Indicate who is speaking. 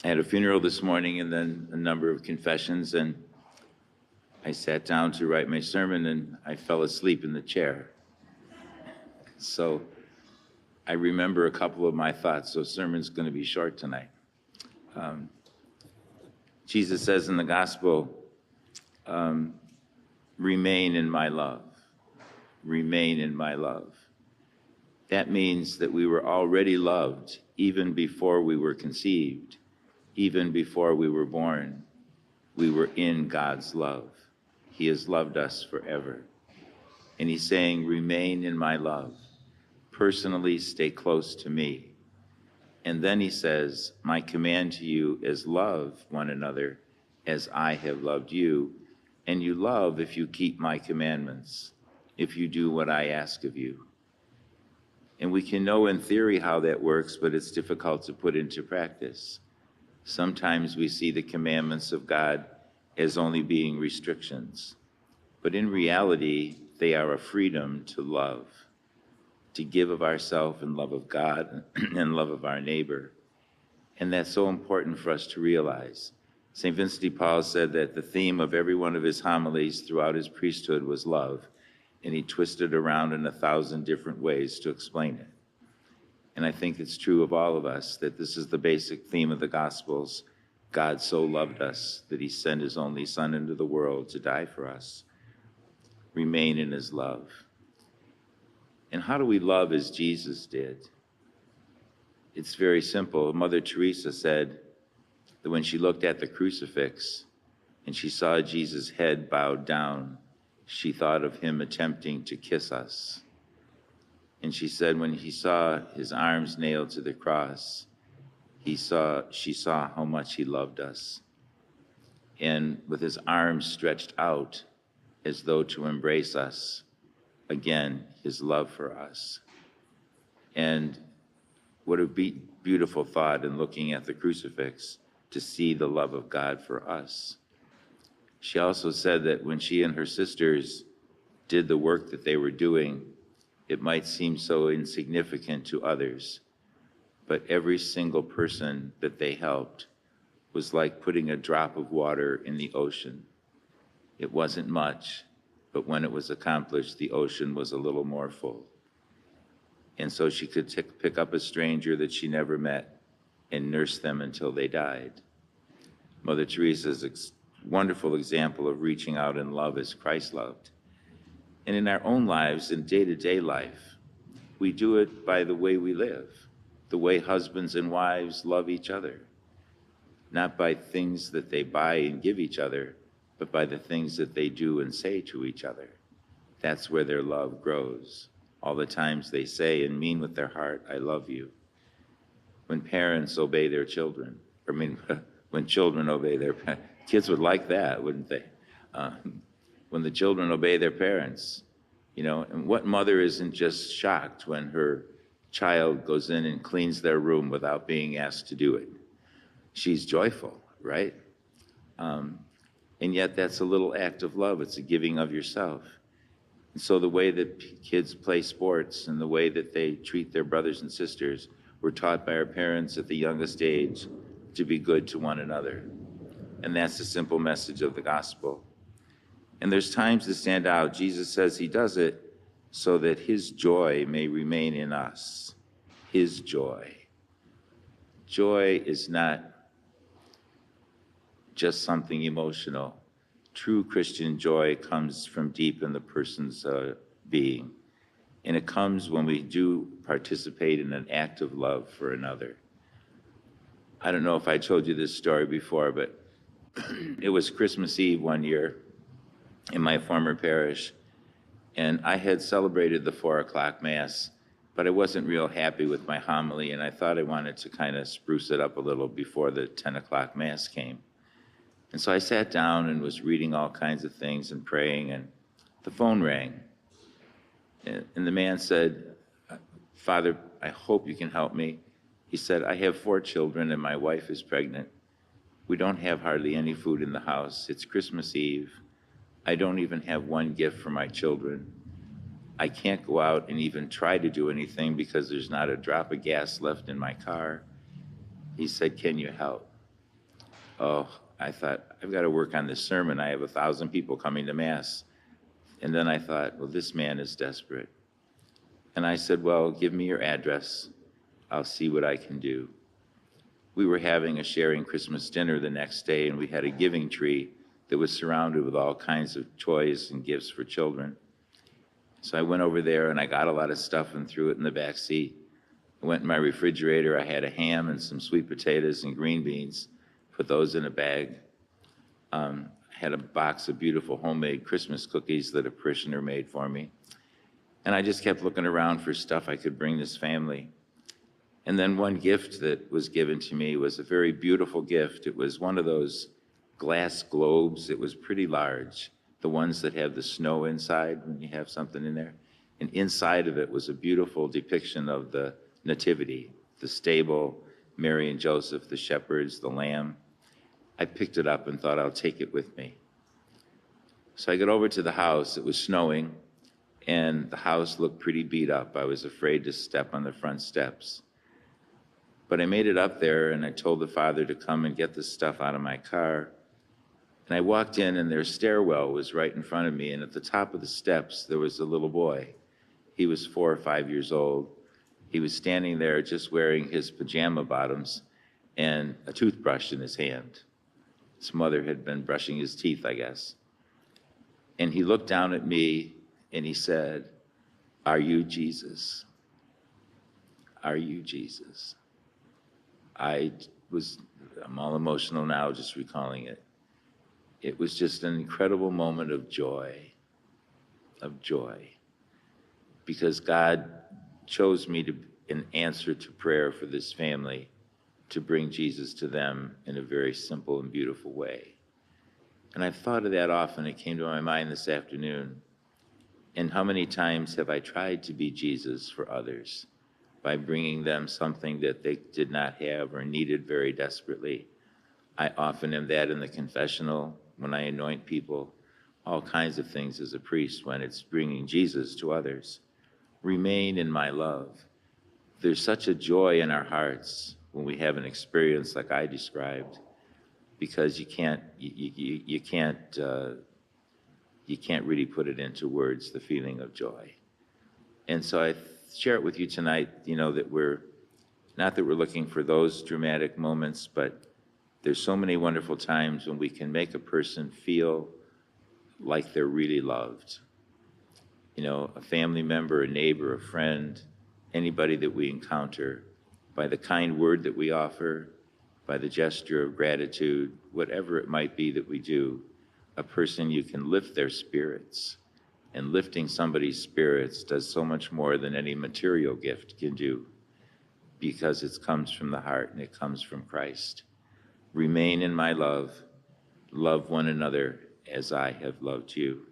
Speaker 1: I had a funeral this morning and then a number of confessions, and I sat down to write my sermon and I fell asleep in the chair. So I remember a couple of my thoughts, so sermon's going to be short tonight. Jesus says in the gospel, remain in my love. Remain in my love. That means that we were already loved even before we were conceived, even before we were born. We were in God's love. He has loved us forever. And he's saying, remain in my love. Personally, stay close to me. And then he says, my command to you is love one another as I have loved you. And you love if you keep my commandments, if you do what I ask of you. And we can know in theory how that works, but it's difficult to put into practice. Sometimes we see the commandments of God as only being restrictions, but in reality, they are a freedom to love, to give of ourselves in love of God and love of our neighbor. And that's so important for us to realize. St. Vincent de Paul said that the theme of every one of his homilies throughout his priesthood was love, and he twisted around in 1,000 different ways to explain it. And I think it's true of all of us that this is the basic theme of the Gospels. God so loved us that he sent his only Son into the world to die for us. Remain in his love. And how do we love as Jesus did? It's very simple. Mother Teresa said that when she looked at the crucifix and she saw Jesus' head bowed down, she thought of him attempting to kiss us. And she said when he saw his arms nailed to the cross, she saw how much he loved us. And with his arms stretched out as though to embrace us, again, his love for us. And what a beautiful thought in looking at the crucifix to see the love of God for us. She also said that when she and her sisters did the work that they were doing, it might seem so insignificant to others, but every single person that they helped was like putting a drop of water in the ocean. It wasn't much, but when it was accomplished, the ocean was a little more full. And so she could pick up a stranger that she never met and nurse them until they died. Mother Teresa's wonderful example of reaching out in love as Christ loved. And in our own lives, in day-to-day life, we do it by the way we live, the way husbands and wives love each other, not by things that they buy and give each other, but by the things that they do and say to each other. That's where their love grows. All the times they say and mean with their heart, I love you. When parents obey their children, when children obey their parents, kids would like that, wouldn't they? When the children obey their parents, and what mother isn't just shocked when her child goes in and cleans their room without being asked to do it? She's joyful, right? And yet that's a little act of love. It's a giving of yourself. And so the way that kids play sports and the way that they treat their brothers and sisters, we're taught by our parents at the youngest age to be good to one another. And that's the simple message of the gospel. And there's times that stand out. Jesus says he does it so that his joy may remain in us. His joy. Joy is not just something emotional. True Christian joy comes from deep in the person's being. And it comes when we do participate in an act of love for another. I don't know if I told you this story before, but it was Christmas Eve one year in my former parish, and I had celebrated the 4 o'clock Mass, but I wasn't real happy with my homily, and I thought I wanted to kind of spruce it up a little before the 10 o'clock Mass came. And so I sat down and was reading all kinds of things and praying, and the phone rang. And the man said, Father, I hope you can help me. He said, I have 4 children and my wife is pregnant. We don't have hardly any food in the house. It's Christmas Eve. I don't even have one gift for my children. I can't go out and even try to do anything because there's not a drop of gas left in my car. He said, can you help? oh, I thought, I've got to work on this sermon. I have 1,000 people coming to Mass. And then I thought, well, this man is desperate. And I said, well, give me your address. I'll see what I can do. We were having a sharing Christmas dinner the next day, and we had a giving tree that was surrounded with all kinds of toys and gifts for children. So I went over there and I got a lot of stuff and threw it in the back seat. I went in my refrigerator. I had a ham and some sweet potatoes and green beans, put those in a bag. I had a box of beautiful homemade Christmas cookies that a parishioner made for me. And I just kept looking around for stuff I could bring this family. And then one gift that was given to me was a very beautiful gift. It was one of those glass globes. It was pretty large, the ones that have the snow inside when you have something in there. And inside of it was a beautiful depiction of the Nativity, the stable, Mary and Joseph, the shepherds, the lamb. I picked it up and thought, I'll take it with me. So I got over to the house. It was snowing, and the house looked pretty beat up. I was afraid to step on the front steps. But I made it up there, and I told the father to come and get the stuff out of my car. And I walked in, and their stairwell was right in front of me, and at the top of the steps, there was a little boy. He was 4 or 5 years old. He was standing there just wearing his pajama bottoms and a toothbrush in his hand. His mother had been brushing his teeth, I guess. And he looked down at me, and he said, "Are you Jesus? Are you Jesus?" I'm all emotional now just recalling it. It was just an incredible moment of joy, because God chose me to, in answer to prayer for this family, to bring Jesus to them in a very simple and beautiful way. And I've thought of that often. It came to my mind this afternoon. And how many times have I tried to be Jesus for others by bringing them something that they did not have or needed very desperately? I often am that in the confessional, when I anoint people, all kinds of things as a priest when it's bringing Jesus to others. Remain in my love. There's such a joy in our hearts when we have an experience like I described, because you can't really put it into words, the feeling of joy. And so I share it with you tonight, that we're looking for those dramatic moments, but there's so many wonderful times when we can make a person feel like they're really loved. A family member, a neighbor, a friend, anybody that we encounter, by the kind word that we offer, by the gesture of gratitude, whatever it might be that we do, a person, you can lift their spirits. And lifting somebody's spirits does so much more than any material gift can do, because it comes from the heart and it comes from Christ. Remain in my love. Love one another as I have loved you.